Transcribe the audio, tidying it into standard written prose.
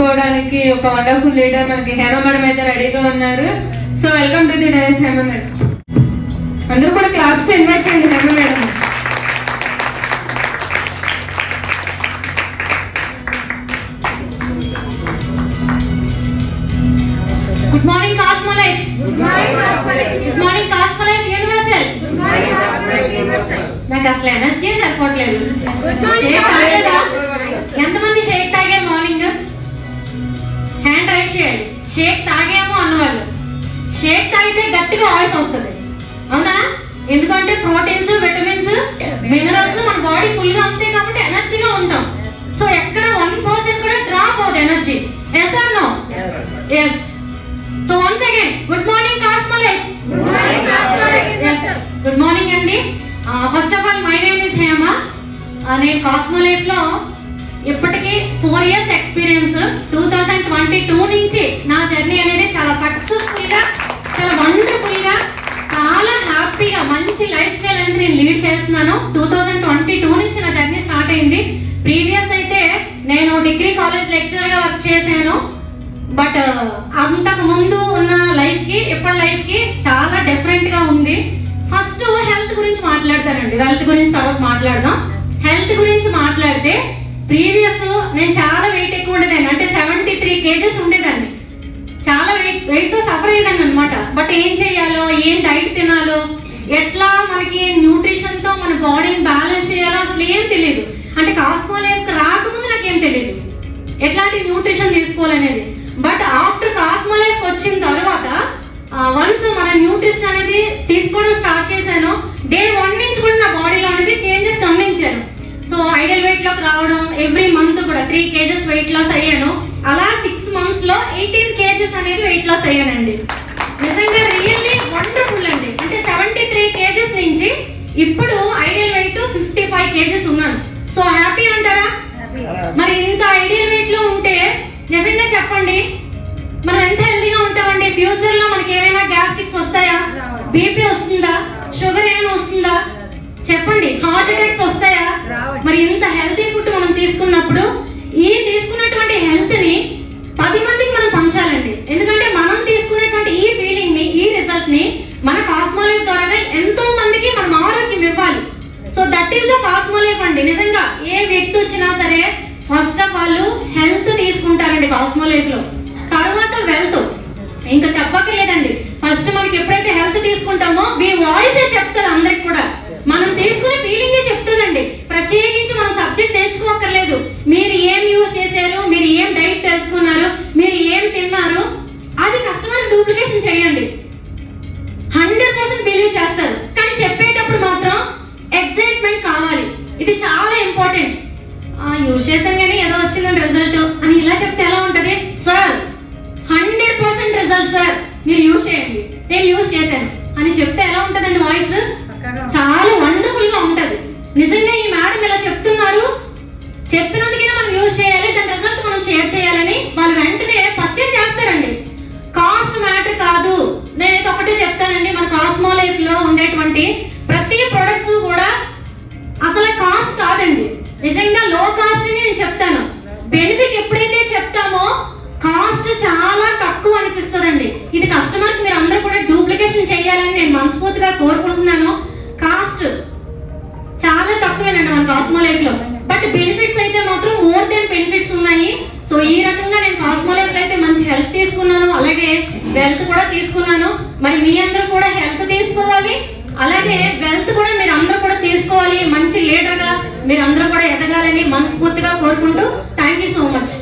తీసుకోవడానికి ఒక wonderful leader మనకి హేమ మేడం అయితే రెడీగా ఉన్నారు. So welcome to the dais Hema madam. అందరూ కూడా క్లాప్స్ ఇన్వైట్ చేయండి Hema madam. Good morning Cosmo Life. Good morning Cosmo Life. Good morning Cosmo Life Universal. Good morning Cosmo Life Universal. నాకు అసలు ఎనర్జీ సరిపోవట్లేదు. గుడ్ మార్నింగ్ ఎంతమంది షేక్ తాగారు మార్నింగ్? హ్యాండ్ రైజ్ చేయాలి. షేక్ తాగాము అన్నవాళ్ళు. షేక్ తాగితే గట్టిగా వాయిస్ వస్తుంది, అవునా? ఎందుకంటే ప్రోటీన్స్, విటమిన్స్, మినరల్స్ మన బాడీ ఫుల్ గా ఉంటాయి కాబట్టి ఎనర్జీగా ఉంటాం. సో ఎక్కడ 1% కూడా డ్రాప్ అవుతుంది energy. Yes or no? Yes. So once again, good morning Cosmo Life. Good morning Cosmo Life. Yes. Good morning andi. First of all, my name is Hema. నేను Cosmo Life లో ఇప్పటికి 4 years experience. 2022 నుంచి నా journey అనేది చాలా successful గా, చాలా wonderful గా, చాలా హ్యాపీగా మంచి లైఫ్ స్టైల్ అనేది నేను లీడ్ చేస్తున్నాను. 2022 నుంచి నా జర్నీ స్టార్ట్ అయింది. ప్రీవియస్ అయితే నేను డిగ్రీ కాలేజ్ లెక్చరర్ గా వర్క్ చేశాను. బట్ అంతకు ముందు ఉన్న లైఫ్ కి ఇప్పటి లైఫ్ కి చాలా డిఫరెంట్ గా ఉంది. ఫస్ట్ హెల్త్ గురించి మాట్లాడతానండి, వెల్త్ గురించి తర్వాత మాట్లాడదాం. హెల్త్ గురించి మాట్లాడితే ప్రీవియస్ నేను చాలా వెయిట్ ఎక్కువ ఉండేదాన్ని, అంటే 73 kgs ఉండేదాన్ని. చాలా వెయిట్ తో సఫర్ అయ్యేదాన్ని అనమాట. బట్ ఏం చేయాలో, ఏం డైట్ తినాలో, ఎట్లా మనకి న్యూట్రిషన్ తో మన బాడీని బ్యాలెన్స్ చేయాలో అసలు ఏం తెలియదు. అంటే కాస్మో లైఫ్ కి రాకముందు నాకేం తెలియదు ఎట్లాంటి న్యూట్రిషన్ తీసుకోవాలనేది. బట్ ఆఫ్టర్ కాస్మో లైఫ్ వచ్చిన తర్వాత వన్స్ మన న్యూట్రిషన్ అనేది తీసుకోవడం స్టార్ట్ చేశాను. డే 1 నుంచి కూడా నా బాడీలో అనేది చేంజెస్ గమనించాను. సో ఐడియల్ వెయిట్ లోకి రావడం, ఎవ్రీ మంత్ కూడా 3 kgs వెయిట్ లాస్ అయ్యాను. అలా 6 months లో 18 kgs అనేది వెయిట్ లాస్ అయ్యానండి. నిజంగా రియల్లీ వండర్ఫుల్ అండి. అంటే 73 kgs నుంచి ఇప్పుడు ఐడియల్ వెయిట్ 55 kgs ఉన్నాను. సో హ్యాపీ అంటారా? మరి ఇంత ఐడియల్ వెయిట్ లో ఉంటే నిజంగా చెప్పండి మనం ఎంత హెల్తీగా ఉంటామండి. ఫ్యూచర్ లో మనకి ఏమైనా గ్యాస్ట్రిక్స్ వస్తాయా? బీపీ వస్తుందా? షుగర్ ఏమైనా వస్తుందా? చెప్పండి. హార్ట్ అటాక్స్ వస్తాయా? మరి ఇంత హెల్తీ ఫుడ్ మనం తీసుకున్నప్పుడు ఈ తీసుకున్నటువంటి హెల్త్ ని 10 మందికి మనం పంచాలండి. ఎందుకంటే మనం తీసుకున్నటువంటి ఈ ఫీలింగ్ ని, ఈ రిజల్ట్ ని మన కాస్మో లైఫ్ ద్వారా ఎంతో మందికి మనం ఆరోగ్యం ఇవ్వాలి. So that is the cosmo life అండి. నిజంగా ఏ వ్యక్తి వచ్చినా సరే ఫస్ట్ ఆఫ్ ఆల్ హెల్త్ తీసుకుంటారండి కాస్మో లైఫ్ లో, తర్వాత వెల్త్. ఇంకా చెప్పక్కర్లేదండి. ఫస్ట్ మనకి ఎప్పుడైతే హెల్త్ తీసుకుంటామో మీ వాయిస్ చెప్తారు అందరికి కూడా, మనం తీసుకునే ఫీలింగే చెప్తుందండి. ప్రత్యేకించి మనం సబ్జెక్ట్ నేర్చుకోక్కర్లేదు. మీరు ఏం యూజ్ చేశారు, మీరు ఏం డైట్ తెలుసుకున్నారు, మీరు ఏం తిన్నారు, అది కస్టమర్ డూప్లికేషన్ చేయండి. 100% బిలీవ్ చేస్తారు. కానీ చెప్పేటప్పుడు మాత్రం ఎక్సైట్మెంట్ కావాలి. ఇది చాలా ఇంపార్టెంట్. యూజ్ చేశాను కానీ ఏదో వచ్చిందని రిజల్ట్ అని ఇలా చెప్తే ఎలా ఉంటది? సార్ 100% రిజల్ట్ సార్, మీరు యూజ్ చేయండి, నేను యూజ్ చేశాను అని చెప్తే ఎలా ఉంటదండి వాయిస్? చాలా వండర్ఫుల్ గా ఉంటది. నిజంగా ఈ మేడం ఇలా చెప్తున్నారు, చెప్పినందుకైనా మనం యూజ్ చేయాలి, దాని రిజల్ట్ మనం షేర్ చేయాలని వాళ్ళు వెంటనే పర్చేజ్ చేస్తారండి. కాస్ట్ మ్యాటర్ కాదు. నేనైతే ఒకటే చెప్తానండి, మన కాస్మో లైఫ్ లో ఉండేటువంటి ప్రతి ప్రొడక్ట్స్ కూడా అసలు కాస్ట్ కాదండి. నిజంగా లో కాస్ట్ అని నేను చెప్తాను. బెనిఫిట్ ఎప్పుడైతే చెప్తామో కాస్ట్ చాలా తక్కువ అనిపిస్తుందండి. ఇది కస్టమర్ కి మీరు అందరూ కూడా డూప్లికేషన్ చేయాలని నేను మనస్ఫూర్తిగా కోరుకుంటున్నాను. కాస్ట్ చాలా తక్కువేనండి మన కాస్మో లైఫ్ లో, బట్ బెనిఫిట్స్ అయితే మాత్రం మోర్ దెన్ బెనిఫిట్స్ ఉన్నాయి. సో ఈ రకంగా నేను కాస్మో లైఫ్ లో అయితే మంచి హెల్త్ తీసుకున్నాను, అలాగే వెల్త్ కూడా తీసుకున్నాను. మరి మీ అందరూ కూడా హెల్త్ తీసుకోవాలి, అలాగే వెల్త్ కూడా మీరు అందరూ కూడా తీసుకోవాలి. మంచి లీడర్ గా మీరు అందరూ కూడా ఎదగాలని మనస్ఫూర్తిగా కోరుకుంటూ థ్యాంక్ యూ సో మచ్.